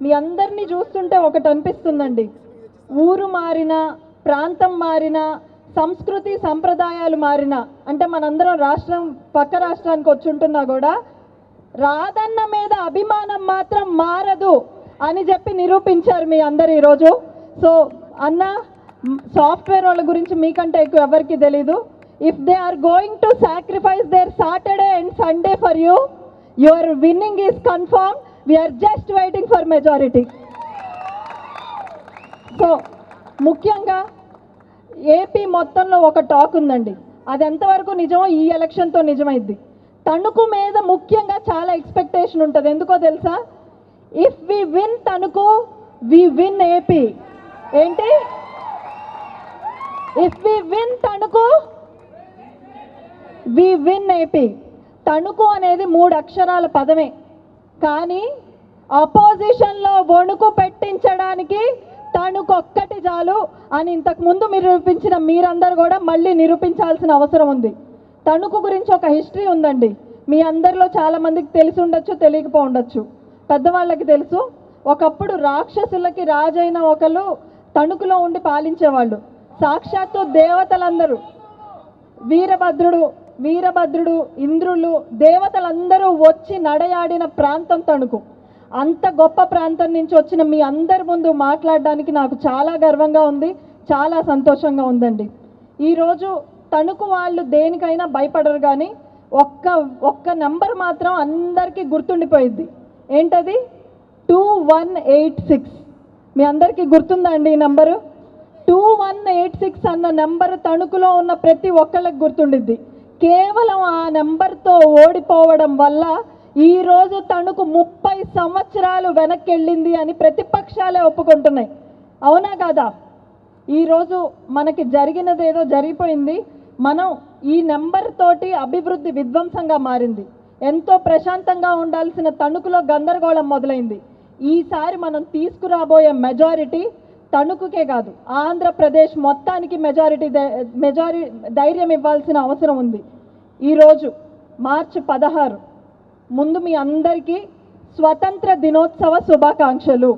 మీ అందరినీ చూస్తుంటే ఒకటి అనిపిస్తుందండి, ఊరు మారినా, ప్రాంతం మారినా, సంస్కృతి సంప్రదాయాలు మారినా, అంటే మనందరం రాష్ట్రం పక్క రాష్ట్రానికి వచ్చి ఉంటున్నా కూడా రాధన్న మీద అభిమానం మాత్రం మారదు అని చెప్పి నిరూపించారు మీ అందరు ఈరోజు. సో అన్న, సాఫ్ట్వేర్ వాళ్ళ గురించి మీకంటే ఎక్కువ ఎవరికి తెలీదు. If they are going to sacrifice their Saturday and Sunday for you, your winning is confirm. We're just waiting for majority. So ముఖ్యంగా ఏపీ మొత్తంలో ఒక టాక్ ఉందండి, అది ఎంతవరకు నిజమో ఈ ఎలక్షన్తో నిజమైంది. తణుకు మీద ముఖ్యంగా చాలా ఎక్స్పెక్టేషన్ ఉంటుంది. ఎందుకో తెలుసా? If we win Tanuku, we win AP. ఏంటి? If we win Tanuku, we win AP. Tanuku అనేది 3 అక్షరాల పదమే, కానీ అపోజిషన్లో వణుకు పెట్టించడానికి తణుకు ఒక్కటి చాలు అని ఇంతకుముందు నిరూపించిన మీరందరూ కూడా మళ్ళీ నిరూపించాల్సిన అవసరం ఉంది. తణుకు గురించి ఒక హిస్టరీ ఉందండి. మీ అందరిలో చాలామందికి తెలిసి ఉండొచ్చు, తెలియకపో ఉండొచ్చు. పెద్దవాళ్ళకి తెలుసు, ఒకప్పుడు రాక్షసులకి రాజైన ఒకరు తణుకులో ఉండి పాలించేవాళ్ళు. సాక్షాత్తు దేవతలందరూ, వీరభద్రుడు, ఇంద్రులు, దేవతలందరూ వచ్చి నడయాడిన ప్రాంతం తణుకు. అంత గొప్ప ప్రాంతం నుంచి వచ్చిన మీ అందరి ముందు మాట్లాడడానికి నాకు చాలా గర్వంగా ఉంది, చాలా సంతోషంగా ఉందండి. ఈరోజు తణుకు వాళ్ళు దేనికైనా భయపడరు, కానీ ఒక్క నెంబర్ మాత్రం అందరికీ గుర్తుండిపోయింది. ఏంటది? 2186. మీ అందరికీ గుర్తుందా అండి ఈ నెంబరు? 2186 అన్న నెంబరు తణుకులో ఉన్న ప్రతి ఒక్కళ్ళకి గుర్తుండిద్ది. కేవలం ఆ నెంబర్తో ఓడిపోవడం వల్ల ఈరోజు తణుకు 30 సంవత్సరాలు వెనక్కి వెళ్ళింది అని ప్రతిపక్షాలే ఒప్పుకుంటున్నాయి. అవునా కాదా? ఈరోజు మనకి జరిగినదేదో జరిగిపోయింది. మనం ఈ నెంబర్ తోటి అభివృద్ధి విధ్వంసంగా మారింది. ఎంతో ప్రశాంతంగా ఉండాల్సిన తణుకులో గందరగోళం మొదలైంది. ఈసారి మనం తీసుకురాబోయే మెజారిటీ తణుకుకే కాదు, ఆంధ్రప్రదేశ్ మొత్తానికి ధైర్యం ఇవ్వాల్సిన అవసరం ఉంది. ఈరోజు మార్చి 16 ముందు మీ అందరికీ స్వతంత్ర దినోత్సవ శుభాకాంక్షలు.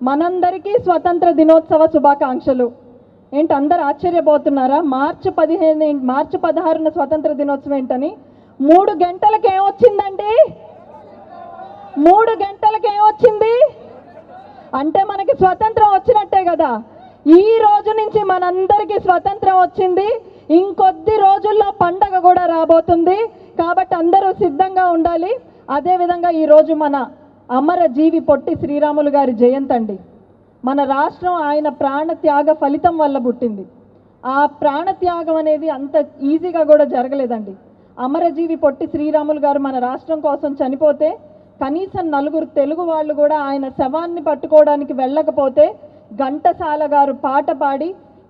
మనందరికీ స్వతంత్ర దినోత్సవ శుభాకాంక్షలు. ఏంటి అందరు ఆశ్చర్యపోతున్నారా? మార్చి 16న స్వతంత్ర దినోత్సవం ఏంటని? 3 గంటలకు ఏమొచ్చిందండి? 3 గంటలకు ఏమొచ్చింది అంటే మనకి స్వతంత్రం వచ్చినట్టే కదా. ఈ రోజు నుంచి మనందరికీ స్వతంత్రం వచ్చింది. ఇంకొద్ది రోజుల్లో పండగ కూడా రాబోతుంది, కాబట్టి అందరూ సిద్ధంగా ఉండాలి. అదేవిధంగా ఈరోజు మన అమరజీవి పొట్టి శ్రీరాములు గారి జయంతి అండి. మన రాష్ట్రం ఆయన ప్రాణత్యాగ ఫలితం వల్ల పుట్టింది. ఆ ప్రాణత్యాగం అనేది అంత ఈజీగా కూడా జరగలేదండి. అమరజీవి పొట్టి శ్రీరాములు గారు మన రాష్ట్రం కోసం చనిపోతే కనీసం 4 తెలుగు వాళ్ళు కూడా ఆయన శవాన్ని పట్టుకోవడానికి వెళ్ళకపోతే ఘంటసాల గారు పాట పాడి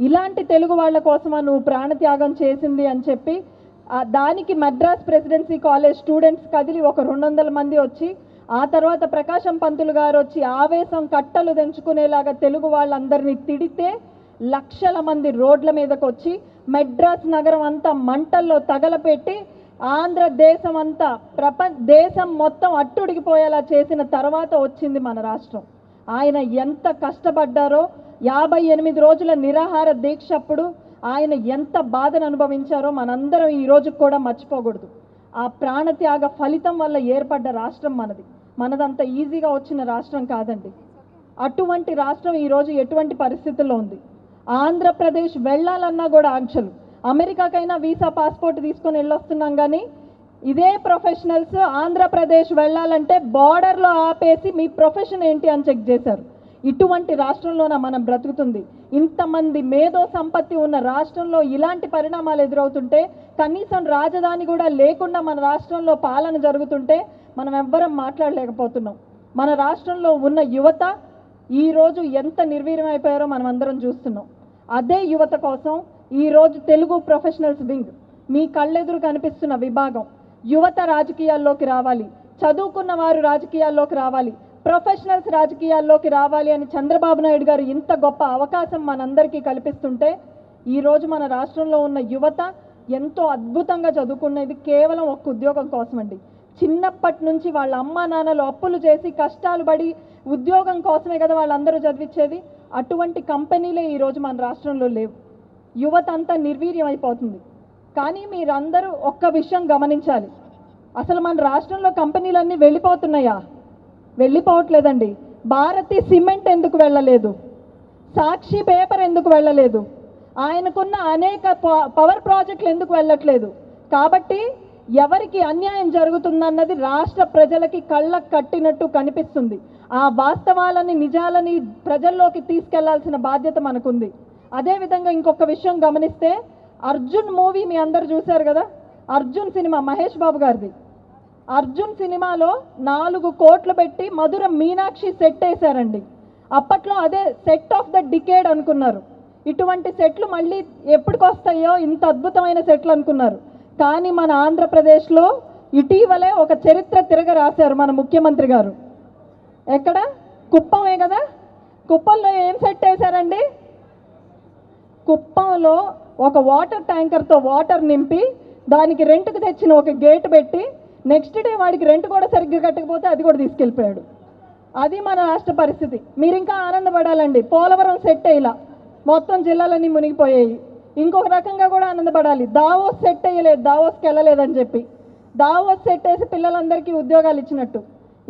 ఇలాంటి తెలుగు వాళ్ళ కోసమా నువ్వు ప్రాణత్యాగం చేసింది అని చెప్పి దానికి మద్రాస్ ప్రెసిడెన్సీ కాలేజ్ స్టూడెంట్స్ కదిలి ఒక 200 మంది వచ్చి, ఆ తర్వాత ప్రకాశం పంతులు గారు వచ్చి ఆవేశం కట్టలు తెంచుకునేలాగా తెలుగు వాళ్ళందరినీ తిడితే లక్షల మంది రోడ్ల మీదకి వచ్చి మద్రాస్ నగరం అంతా మంటల్లో తగలపెట్టి ఆంధ్రదేశం అంతా దేశం మొత్తం అట్టుడికిపోయేలా చేసిన తర్వాత వచ్చింది మన రాష్ట్రం. ఆయన ఎంత కష్టపడ్డారో, 58 రోజుల నిరాహార దీక్ష అప్పుడు ఆయన ఎంత బాధను అనుభవించారో మనందరం ఈ రోజు కూడా మర్చిపోకూడదు. ఆ ప్రాణత్యాగ ఫలితం వల్ల ఏర్పడ్డ రాష్ట్రం మనది. మనదంత ఈజీగా వచ్చిన రాష్ట్రం కాదండి. అటువంటి రాష్ట్రం ఈరోజు ఎటువంటి పరిస్థితుల్లో ఉంది? ఆంధ్రప్రదేశ్ వెళ్ళాలన్నా కూడా ఆంక్షలు. అమెరికాకైనా వీసా పాస్పోర్ట్ తీసుకొని వెళ్ళొస్తున్నాం, కానీ ఇదే ప్రొఫెషనల్స్ ఆంధ్రప్రదేశ్ వెళ్ళాలంటే బార్డర్లో ఆపేసి మీ ప్రొఫెషన్ ఏంటి అని చెక్ చేశారు. ఇటువంటి రాష్ట్రంలోన మనం బ్రతుకుతుంది. ఇంతమంది మేధో సంపత్తి ఉన్న రాష్ట్రంలో ఇలాంటి పరిణామాలు ఎదురవుతుంటే, కనీసం రాజధాని కూడా లేకుండా మన రాష్ట్రంలో పాలన జరుగుతుంటే మనం ఎవ్వరం మాట్లాడలేకపోతున్నాం. మన రాష్ట్రంలో ఉన్న యువత ఈరోజు ఎంత నిర్వీర్యమైపోయారో మనం అందరం చూస్తున్నాం. అదే యువత కోసం ఈరోజు తెలుగు ప్రొఫెషనల్స్ వింగ్, మీ కళ్ళెదురు కనిపిస్తున్న విభాగం, యువత రాజకీయాల్లోకి రావాలి, చదువుకున్న వారు రాజకీయాల్లోకి రావాలి, ప్రొఫెషనల్స్ రాజకీయాల్లోకి రావాలి అని చంద్రబాబు నాయుడు గారు ఇంత గొప్ప అవకాశం మనందరికీ కల్పిస్తుంటే, ఈరోజు మన రాష్ట్రంలో ఉన్న యువత ఎంతో అద్భుతంగా చదువుకునేది కేవలం ఒక ఉద్యోగం కోసం అండి. చిన్నప్పటి నుంచి వాళ్ళ అమ్మా నాన్నలు అప్పులు చేసి కష్టాలు పడి ఉద్యోగం కోసమే కదా వాళ్ళందరూ చదివించేది. అటువంటి కంపెనీలే ఈరోజు మన రాష్ట్రంలో లేవు. యువత అంతా నిర్వీర్యం అయిపోతుంది. కానీ మీరందరూ ఒక్క విషయం గమనించాలి, అసలు మన రాష్ట్రంలో కంపెనీలన్నీ వెళ్ళిపోతున్నాయా? వెళ్ళిపోవట్లేదండి. భారతి సిమెంట్ ఎందుకు వెళ్ళలేదు? సాక్షి పేపర్ ఎందుకు వెళ్ళలేదు? ఆయనకున్న అనేక పవర్ ప్రాజెక్టులు ఎందుకు వెళ్ళట్లేదు? కాబట్టి ఎవరికి అన్యాయం జరుగుతుందన్నది రాష్ట్ర ప్రజలకి కళ్ళకు కట్టినట్టు కనిపిస్తుంది. ఆ వాస్తవాలని నిజాలని ప్రజల్లోకి తీసుకెళ్లాల్సిన బాధ్యత మనకుంది. అదేవిధంగా ఇంకొక విషయం గమనిస్తే, అర్జున్ మూవీ మీ అందరు చూశారు కదా. అర్జున్ సినిమా మహేష్ బాబు గారిది. అర్జున్ సినిమాలో 4 కోట్లు పెట్టి మధుర మీనాక్షి సెట్ వేశారండి. అప్పట్లో అదే సెట్ ఆఫ్ ద డికేడ్ అనుకున్నారు. ఇటువంటి సెట్లు మళ్ళీ ఎప్పటికొస్తాయో, ఇంత అద్భుతమైన సెట్లు అనుకున్నారు. కానీ మన ఆంధ్రప్రదేశ్లో ఇటీవలే ఒక చరిత్ర తిరగ రాశారు మన ముఖ్యమంత్రి గారు. ఎక్కడ? కుప్పమే కదా. కుప్పంలో ఏం సెట్ వేశారండి? కుప్పంలో ఒక వాటర్ ట్యాంకర్తో వాటర్ నింపి దానికి రెంట్కి తెచ్చిన ఒక గేట్ పెట్టి నెక్స్ట్ డే వాడికి రెంట్ కూడా సరిగ్గా కట్టకపోతే అది కూడా తీసుకెళ్ళిపోయాడు. అది మన రాష్ట్ర పరిస్థితి. మీరు ఇంకా ఆనందపడాలండి. పోలవరం సెట్ అయ్యేలా మొత్తం జిల్లాలన్నీ మునిగిపోయాయి. ఇంకొక రకంగా కూడా ఆనందపడాలి. దావోస్ సెట్ అయ్యలేదు, దావోస్కి వెళ్ళలేదని చెప్పి. దావోస్ సెట్ వేసి పిల్లలందరికీ ఉద్యోగాలు ఇచ్చినట్టు.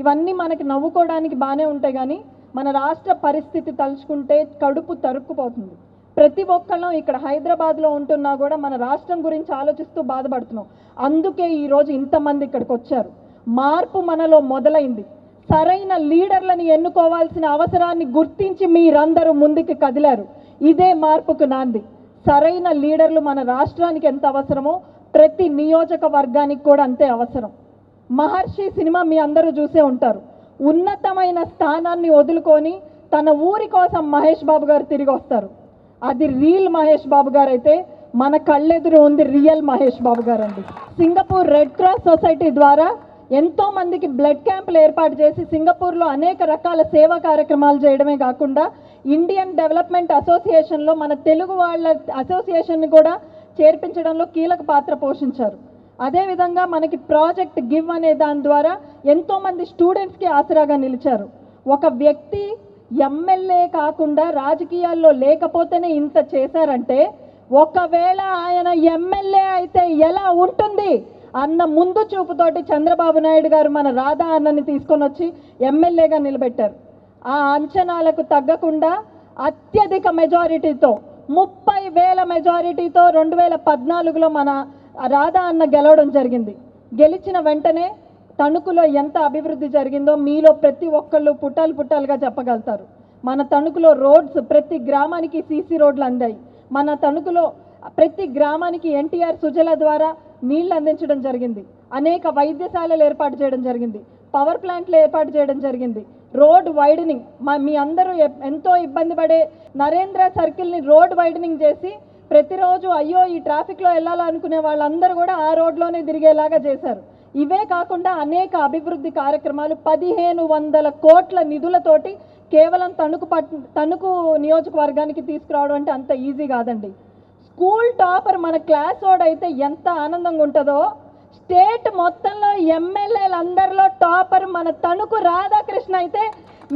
ఇవన్నీ మనకి నవ్వుకోవడానికి బాగానే ఉంటాయి, కానీ మన రాష్ట్ర పరిస్థితి తలుచుకుంటే కడుపు తరుక్కుపోతుంది. ప్రతి ఒక్కళ్ళం ఇక్కడ హైదరాబాద్లో ఉంటున్నా కూడా మన రాష్ట్రం గురించి ఆలోచిస్తూ బాధపడుతున్నాం. అందుకే ఈరోజు ఇంతమంది ఇక్కడికి వచ్చారు. మార్పు మనలో మొదలైంది. సరైన లీడర్లను ఎన్నుకోవాల్సిన అవసరాన్ని గుర్తించి మీరందరూ ముందుకు కదిలారు. ఇదే మార్పుకు నాంది. సరైన లీడర్లు మన రాష్ట్రానికి ఎంత అవసరమో ప్రతి నియోజకవర్గానికి కూడా అంతే అవసరం. మహర్షి సినిమా మీ అందరూ చూసే ఉంటారు. ఉన్నతమైన స్థానాన్ని వదులుకొని తన ఊరి కోసం మహేష్ బాబు గారు తిరిగి వస్తారు. అది రియల్ మహేష్ బాబు గారు అయితే మన కళ్ళెదురు ఉంది రియల్ మహేష్ బాబు గారు అండి. సింగపూర్ రెడ్ క్రాస్ సొసైటీ ద్వారా ఎంతో మందికి బ్లడ్ క్యాంపులు ఏర్పాటు చేసి సింగపూర్లో అనేక రకాల సేవా కార్యక్రమాలు చేయడమే కాకుండా ఇండియన్ డెవలప్మెంట్ అసోసియేషన్లో మన తెలుగు వాళ్ళ అసోసియేషన్ని కూడా చేర్పించడంలో కీలక పాత్ర పోషించారు. అదేవిధంగా మనకి ప్రాజెక్ట్ గివ్ అనే దాని ద్వారా ఎంతోమంది స్టూడెంట్స్కి ఆసరాగా నిలిచారు. ఒక వ్యక్తి ఎమ్మెల్యే కాకుండా రాజకీయాల్లో లేకపోతేనే ఇంత చేశారంటే, ఒకవేళ ఆయన ఎమ్మెల్యే అయితే ఎలా ఉంటుంది అన్న ముందు చూపుతోటి చంద్రబాబు నాయుడు గారు మన రాధా అన్నని తీసుకొని వచ్చి ఎమ్మెల్యేగా నిలబెట్టారు. ఆ అంచనాలకు తగ్గకుండా అత్యధిక మెజారిటీతో 30,000 మెజారిటీతో 2014లో మన రాధా అన్న గెలవడం జరిగింది. గెలిచిన వెంటనే తణుకులో ఎంత అభివృద్ధి జరిగిందో మీలో ప్రతి ఒక్కళ్ళు పుట్టాలుగా చెప్పగలుగుతారు. మన తణుకులో రోడ్స్ ప్రతి గ్రామానికి సీసీ రోడ్లు అందాయి. మన తణుకులో ప్రతి గ్రామానికి ఎన్టీఆర్ సుజల ద్వారా నీళ్లు అందించడం జరిగింది. అనేక వైద్యశాలలు ఏర్పాటు చేయడం జరిగింది. పవర్ ప్లాంట్లు ఏర్పాటు చేయడం జరిగింది. రోడ్ వైడనింగ్, మీ అందరూ ఎంతో ఇబ్బంది పడే నరేంద్ర సర్కిల్ని రోడ్ వైడనింగ్ చేసి ప్రతిరోజు అయ్యో ఈ ట్రాఫిక్లో వెళ్ళాలనుకునే వాళ్ళందరూ కూడా ఆ రోడ్లోనే తిరిగేలాగా చేశారు. ఇవే కాకుండా అనేక అభివృద్ధి కార్యక్రమాలు 1,500 కోట్ల నిధులతోటి కేవలం తణుకు నియోజకవర్గానికి తీసుకురావడం అంటే అంత ఈజీ కాదండి. స్కూల్ టాపర్ మన క్లాస్ వాడు అయితే ఎంత ఆనందంగా ఉంటుందో, స్టేట్ మొత్తంలో ఎమ్మెల్యేలు అందరిలో టాపర్ మన తణుకు రాధాకృష్ణ అయితే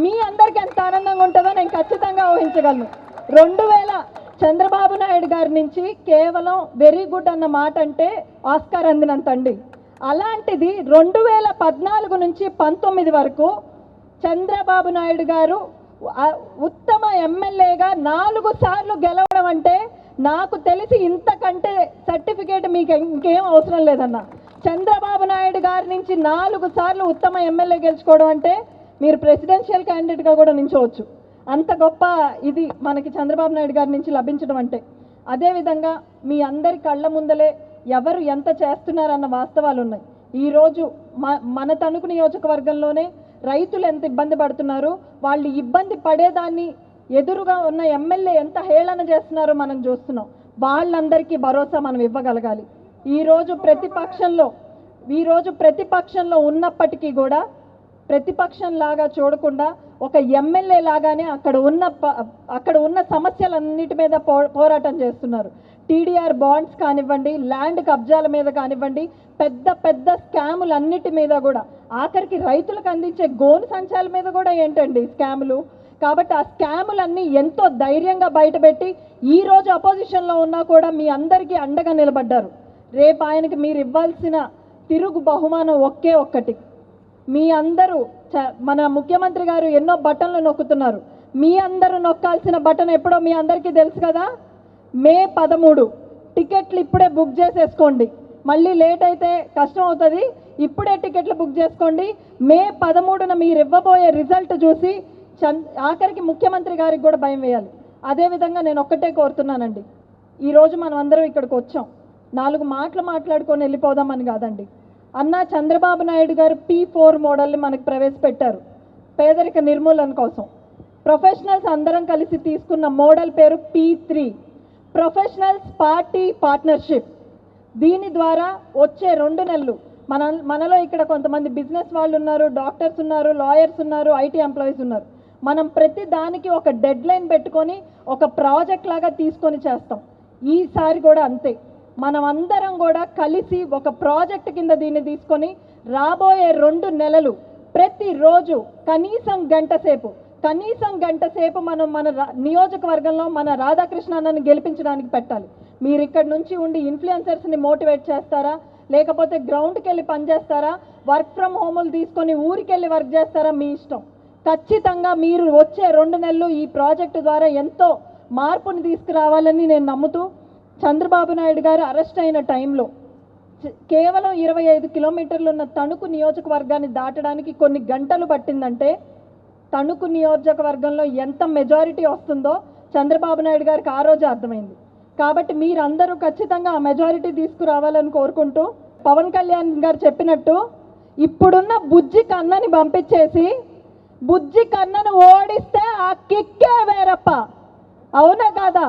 మీ అందరికీ ఎంత ఆనందంగా ఉంటుందో నేను ఖచ్చితంగా ఊహించగలను. 2000 చంద్రబాబు నాయుడు గారి నుంచి కేవలం వెరీ గుడ్ అన్న మాట అంటే ఆస్కార్ అందినంతండి. అలాంటిది 2014 నుంచి 19 వరకు చంద్రబాబు నాయుడు గారు ఉత్తమ ఎమ్మెల్యేగా 4 సార్లు గెలవడం అంటే నాకు తెలిసి ఇంతకంటే సర్టిఫికేట్ మీకు ఇంకేం అవసరం లేదన్న. చంద్రబాబు నాయుడు గారి నుంచి 4 సార్లు ఉత్తమ ఎమ్మెల్యే గెలుచుకోవడం అంటే మీరు ప్రెసిడెన్షియల్ క్యాండిడేట్గా కూడా నిల్చోవచ్చు. అంత గొప్ప ఇది మనకి చంద్రబాబు నాయుడు గారి నుంచి లభించడం అంటే. అదేవిధంగా మీ అందరి కళ్ళ ముందలే ఎవరు ఎంత చేస్తున్నారన్న వాస్తవాలు ఉన్నాయి. ఈరోజు మన తణుకు నియోజకవర్గంలోనే రైతులు ఎంత ఇబ్బంది పడుతున్నారు, వాళ్ళు ఇబ్బంది పడేదాన్ని ఎదురుగా ఉన్న ఎమ్మెల్యే ఎంత హేళన చేస్తున్నారో మనం చూస్తున్నాం. వాళ్ళందరికీ భరోసా మనం ఇవ్వగలగాలి. ఈరోజు ప్రతిపక్షంలో ఉన్నప్పటికీ కూడా ప్రతిపక్షంలాగా చూడకుండా ఒక ఎమ్మెల్యే లాగానే అక్కడ ఉన్న సమస్యలన్నిటి మీద పోరాటం చేస్తున్నారు. టీడీఆర్ బాండ్స్ కానివ్వండి, ల్యాండ్ కబ్జాల మీద కానివ్వండి, పెద్ద పెద్ద స్కాములన్నిటి మీద కూడా, ఆఖరికి రైతులకు అందించే గోను సంచాల మీద కూడా ఏంటండి స్కాములు. కాబట్టి ఆ స్కాములన్నీ ఎంతో ధైర్యంగా బయటపెట్టి ఈరోజు అపోజిషన్లో ఉన్నా కూడా మీ అందరికీ అండగా నిలబడ్డారు. రేపు ఆయనకి మీరు ఇవ్వాల్సిన తిరుగు బహుమానం ఒకే ఒక్కటి. మీ అందరూ మన ముఖ్యమంత్రి గారు ఎన్నో బటన్లు నొక్కుతున్నారు. మీ అందరూ నొక్కాల్సిన బటన్ ఎప్పుడో మీ అందరికీ తెలుసు కదా. మే 13 టికెట్లు ఇప్పుడే బుక్ చేసేసుకోండి. మళ్ళీ లేట్ అయితే కష్టం అవుతుంది. ఇప్పుడే టికెట్లు బుక్ చేసుకోండి. మే 13న మీరు ఇవ్వబోయే రిజల్ట్ చూసి ఆఖరికి ముఖ్యమంత్రి గారికి కూడా భయం వేయాలి. అదేవిధంగా నేను ఒక్కటే కోరుతున్నానండి, ఈరోజు మనం అందరం ఇక్కడికి వచ్చాం 4 మాటలు మాట్లాడుకొని వెళ్ళిపోదామని కాదండి. అన్నా చంద్రబాబు నాయుడు గారు P4 మోడల్ని మనకు ప్రవేశపెట్టారు పేదరిక నిర్మూలన కోసం. ప్రొఫెషనల్స్ అందరం కలిసి తీసుకున్న మోడల్ పేరు P3, ప్రొఫెషనల్స్ పార్టీ పార్ట్నర్షిప్. దీని ద్వారా వచ్చే 2 నెలలు మనలో ఇక్కడ కొంతమంది బిజినెస్ వాళ్ళు ఉన్నారు, డాక్టర్స్ ఉన్నారు, లాయర్స్ ఉన్నారు, ఐటీ ఎంప్లాయీస్ ఉన్నారు. మనం ప్రతి దానికి ఒక డెడ్ లైన్ పెట్టుకొని ఒక ప్రాజెక్ట్ లాగా తీసుకొని చేస్తాం. ఈసారి కూడా అంతే. మనం అందరం కూడా కలిసి ఒక ప్రాజెక్ట్ కింద దీన్ని తీసుకొని రాబోయే 2 నెలలు ప్రతిరోజు కనీసం గంట సేపు మనం మన నియోజకవర్గంలో మన రాధాకృష్ణ అన్నని గెలిపించడానికి పెట్టాలి. మీరు ఇక్కడ నుంచి ఉండి ఇన్ఫ్లుయెన్సర్స్ని మోటివేట్ చేస్తారా, లేకపోతే గ్రౌండ్కి వెళ్ళి పనిచేస్తారా, వర్క్ ఫ్రమ్ హోములు తీసుకొని ఊరికి వెళ్ళి వర్క్ చేస్తారా, మీ ఇష్టం. ఖచ్చితంగా మీరు వచ్చే 2 నెలలు ఈ ప్రాజెక్టు ద్వారా ఎంతో మార్పుని తీసుకురావాలని నేను నమ్ముతూ, చంద్రబాబు నాయుడు గారు అరెస్ట్ అయిన టైంలో కేవలం 25 కిలోమీటర్లు ఉన్న తణుకు నియోజకవర్గాన్ని దాటడానికి కొన్ని గంటలు పట్టిందంటే తణుకు నియోజకవర్గంలో ఎంత మెజారిటీ వస్తుందో చంద్రబాబు నాయుడు గారికి ఆ రోజు అర్థమైంది. కాబట్టి మీరందరూ ఖచ్చితంగా ఆ మెజారిటీ తీసుకురావాలని కోరుకుంటూ, పవన్ కళ్యాణ్ గారు చెప్పినట్టు ఇప్పుడున్న బుజ్జి కన్నని పంపించేసి బుజ్జి కన్నను ఓడిస్తే ఆ కిక్కే వేరప్ప. అవునా కాదా?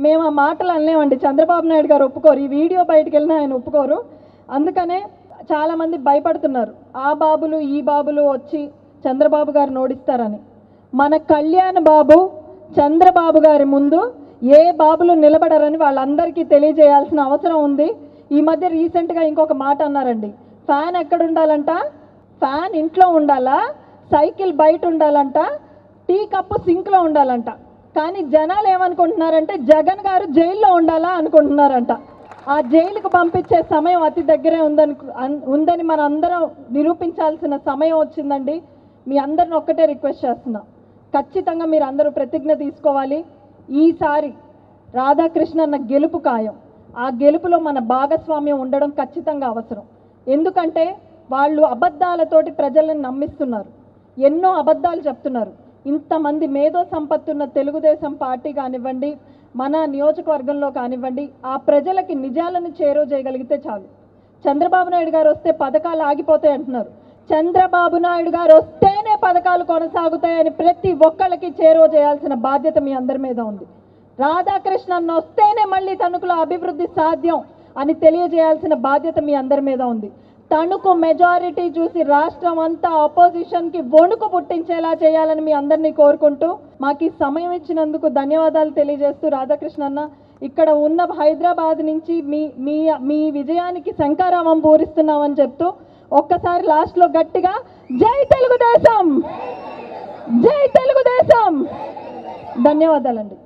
మేము ఆ మాటలు అనలేమండి. చంద్రబాబు నాయుడు గారు ఒప్పుకోరు. ఈ వీడియో బయటకు వెళ్ళినా ఆయన ఒప్పుకోరు. అందుకనే చాలామంది భయపడుతున్నారు, ఆ బాబులు ఈ బాబులు వచ్చి చంద్రబాబు గారిని ఓడిస్తారని. మన కళ్యాణ్ బాబు చంద్రబాబు గారి ముందు ఏ బాబులు నిలబడరని వాళ్ళందరికీ తెలియజేయాల్సిన అవసరం ఉంది. ఈ మధ్య రీసెంట్గా ఇంకొక మాట అన్నారండి, ఫ్యాన్ ఎక్కడ ఉండాలంట, ఫ్యాన్ ఇంట్లో ఉండాలా, సైకిల్ బయట ఉండాలంట, టీ కప్పు సింక్లో ఉండాలంట. కానీ జనాలు ఏమనుకుంటున్నారంటే జగన్ గారు జైల్లో ఉండాలా అనుకుంటున్నారంట. ఆ జైలుకు పంపించే సమయం అతి దగ్గరే ఉందని మన అందరం నిరూపించాల్సిన సమయం వచ్చిందండి. మీ అందరిని ఒక్కటే రిక్వెస్ట్ చేస్తున్నా, ఖచ్చితంగా మీరు అందరూ ప్రతిజ్ఞ తీసుకోవాలి. ఈసారి రాధాకృష్ణ అన్న గెలుపు ఖాయం. ఆ గెలుపులో మన భాగస్వామ్యం ఉండడం ఖచ్చితంగా అవసరం. ఎందుకంటే వాళ్ళు అబద్ధాలతోటి ప్రజలను నమ్మిస్తున్నారు, ఎన్నో అబద్ధాలు చెప్తున్నారు. ఇంతమంది మేధో సంపత్తున్న తెలుగుదేశం పార్టీ కానివ్వండి, మన నియోజకవర్గంలో కానివ్వండి, ఆ ప్రజలకి నిజాలను చేరువ చేయగలిగితే చాలు. చంద్రబాబు నాయుడు గారు వస్తే పథకాలు ఆగిపోతాయి అంటున్నారు. చంద్రబాబు నాయుడు గారు వస్తేనే పథకాలు కొనసాగుతాయని ప్రతి ఒక్కళ్ళకి చేరువ చేయాల్సిన బాధ్యత మీ అందరి మీద ఉంది. రాధాకృష్ణన్ వస్తేనే మళ్ళీ తణుకులో అభివృద్ధి సాధ్యం అని తెలియజేయాల్సిన బాధ్యత మీ అందరి మీద ఉంది. తణుకు మెజారిటీ చూసి రాష్ట్రం అంతా అపోజిషన్కి వణుకు పుట్టించేలా చేయాలని మీ అందరినీ కోరుకుంటూ, మాకు ఈ సమయం ఇచ్చినందుకు ధన్యవాదాలు తెలియజేస్తూ, రాధాకృష్ణన్న ఇక్కడ ఉన్న హైదరాబాద్ నుంచి మీ విజయానికి శంకారామం పూరిస్తున్నామని చెప్తూ ఒక్కసారి లాస్ట్లో గట్టిగా జై తెలుగుదేశం, జై తెలుగుదేశం. ధన్యవాదాలండి.